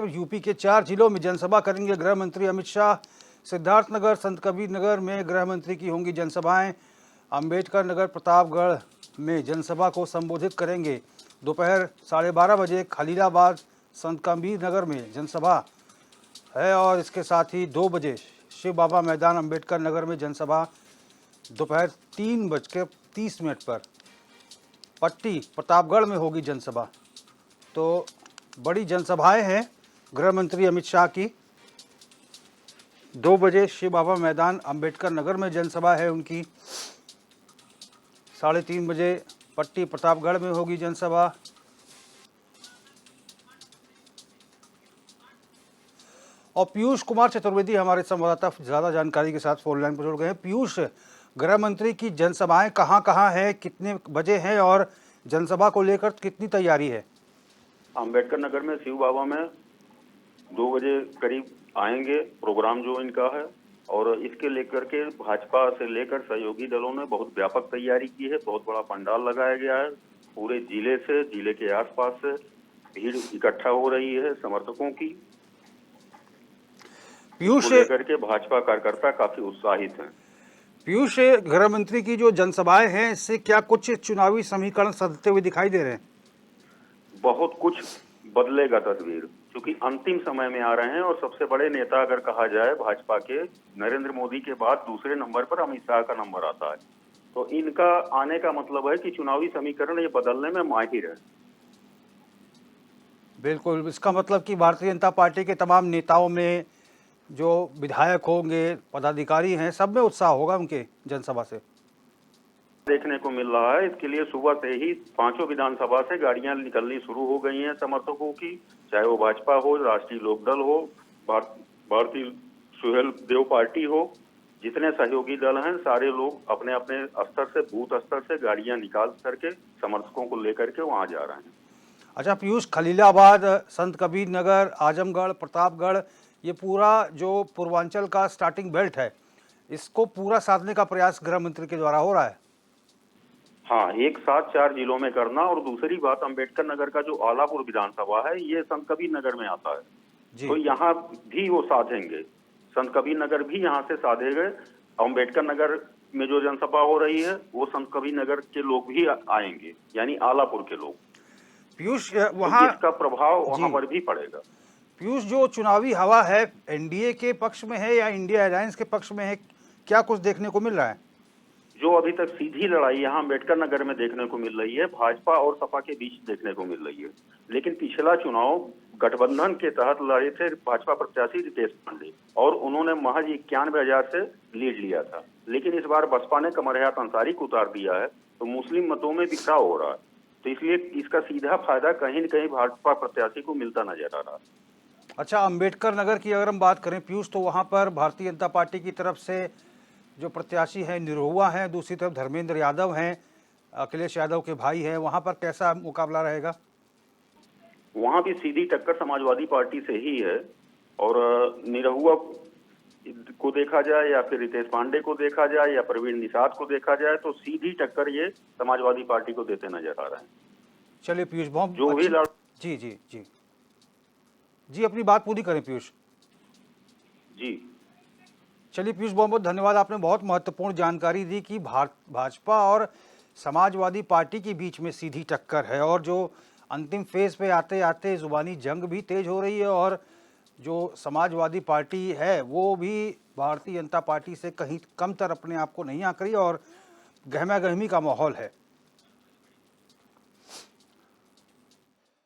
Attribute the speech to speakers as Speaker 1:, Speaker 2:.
Speaker 1: UP के 4 जिलों में जनसभा करेंगे गृह मंत्री अमित शाह। सिद्धार्थनगर, संत कबीर नगर में गृह मंत्री की होंगी जनसभाएं। अंबेडकर नगर, प्रतापगढ़ में जनसभा को संबोधित करेंगे। दोपहर 12:30 बजे खलीलाबाद, संत कबीर नगर में जनसभा है और इसके साथ ही 2 बजे शिव बाबा मैदान, अंबेडकर नगर में जनसभा। दोपहर 3:30 पर पट्टी, प्रतापगढ़ में होगी जनसभा। तो बड़ी जनसभाएं हैं गृह मंत्री अमित शाह की। 2 बजे शिव बाबा मैदान, अंबेडकर नगर में जनसभा है उनकी। 3:30 बजे पट्टी, प्रतापगढ़ में होगी जनसभा। और पीयूष कुमार चतुर्वेदी हमारे संवाददाता ज़्यादा जानकारी के साथ फोन लाइन पर जुड़ गए हैं। पीयूष, गृह मंत्री की जनसभाएं कहाँ हैं, कितने बजे हैं और जनसभा को लेकर कितनी तैयारी है?
Speaker 2: अंबेडकर नगर में शिव बाबा में 2 बजे करीब आएंगे प्रोग्राम जो इनका है, और इसके लेकर के भाजपा से लेकर सहयोगी दलों ने बहुत व्यापक तैयारी की है। बहुत बड़ा पंडाल लगाया गया है। पूरे जिले से, जिले के आसपास से भीड़ इकट्ठा हो रही है समर्थकों की।
Speaker 1: पीयूष,
Speaker 2: लेकर के भाजपा कार्यकर्ता काफी उत्साहित हैं।
Speaker 1: पीयूष, गृह मंत्री की जो जनसभाएं हैं इससे क्या कुछ चुनावी समीकरण सधते हुए दिखाई दे रहे हैं?
Speaker 2: बहुत कुछ बदलेगा तस्वीर, क्योंकि अंतिम समय में आ रहे हैं और सबसे बड़े नेता अगर कहा जाए भाजपा के, नरेंद्र मोदी के बाद दूसरे नंबर पर अमित शाह का नंबर आता है। तो इनका आने का मतलब है कि चुनावी समीकरण ये बदलने में माहिर है।
Speaker 1: बिल्कुल, इसका मतलब कि भारतीय जनता पार्टी के तमाम नेताओं में, जो विधायक होंगे, पदाधिकारी हैं, सब में उत्साह होगा उनके जनसभा से
Speaker 2: देखने को मिल रहा है। इसके लिए सुबह से ही 5 विधानसभा से गाड़ियां निकलनी शुरू हो गई हैं समर्थकों की, चाहे वो भाजपा हो, राष्ट्रीय लोकदल हो, भारतीय सुहेल देव पार्टी हो। जितने सहयोगी दल हैं सारे लोग अपने अपने स्तर से, बूथ स्तर से गाड़ियां निकाल करके समर्थकों को लेकर के वहां जा रहे हैं।
Speaker 1: अच्छा पीयूष, खलीलाबाद, संत कबीर नगर, आजमगढ़, प्रतापगढ़, ये पूरा जो पूर्वांचल का स्टार्टिंग बेल्ट है, इसको पूरा साधने का प्रयास गृह मंत्री के द्वारा हो रहा है।
Speaker 2: हाँ, एक साथ 4 जिलों में करना। और दूसरी बात, अंबेडकर नगर का जो आलापुर विधानसभा है ये संत कबीर नगर में आता है, तो यहाँ भी वो साधेंगे। संत कबीर नगर भी यहाँ से साधे गए। अंबेडकर नगर में जो जनसभा हो रही है वो संत कबीर नगर के लोग भी आएंगे, यानी आलापुर के लोग।
Speaker 1: पीयूष, वहाँ
Speaker 2: तो इसका प्रभाव वहाँ पर भी पड़ेगा।
Speaker 1: पीयूष, जो चुनावी हवा है एनडीए के पक्ष में है या इंडिया अलायंस के पक्ष में है, क्या कुछ देखने को मिल रहा है?
Speaker 2: जो अभी तक सीधी लड़ाई यहाँ अम्बेडकर नगर में देखने को मिल रही है, भाजपा और सपा के बीच देखने को मिल रही है। लेकिन पिछला चुनाव गठबंधन के तहत लड़े थे भाजपा प्रत्याशी रितेश पांडे, और उन्होंने महज 91,000 से लीड लिया था। लेकिन इस बार बसपा ने कमर हयात अंसारी को उतार दिया है, तो मुस्लिम मतों में बिखराव हो रहा है। तो इसलिए इसका सीधा फायदा कहीं न कहीं भाजपा प्रत्याशी को मिलता नजर आ रहा है।
Speaker 1: अच्छा, अंबेडकर नगर की अगर हम बात करें पीयूष, तो वहाँ पर भारतीय जनता पार्टी की तरफ से जो प्रत्याशी हैं निरहुआ हैं, दूसरी तरफ धर्मेंद्र यादव हैं, अखिलेश यादव के भाई हैं। वहाँ पर कैसा मुकाबला रहेगा?
Speaker 2: वहाँ भी सीधी टक्कर समाजवादी पार्टी से ही है, और निरहुआ को देखा जाए या फिर रितेश पांडे को देखा जाए या प्रवीण निषाद को देखा जाए, तो सीधी टक्कर ये समाजवादी पार्टी को देते नजर आ रहे हैं।
Speaker 1: चलिए पीयूष, बहुत
Speaker 2: जो भी
Speaker 1: जी जी जी जी अपनी बात पूरी करें पीयूष।
Speaker 2: जी
Speaker 1: चलिए पीयूष, बहुत बहुत धन्यवाद। आपने बहुत महत्वपूर्ण जानकारी दी कि भाजपा और समाजवादी पार्टी के बीच में सीधी टक्कर है, और जो अंतिम फेज पे आते आते जुबानी जंग भी तेज हो रही है, और जो समाजवादी पार्टी है वो भी भारतीय जनता पार्टी से कहीं कमतर अपने आप को नहीं आंक रही, और गहमा गहमी का माहौल है।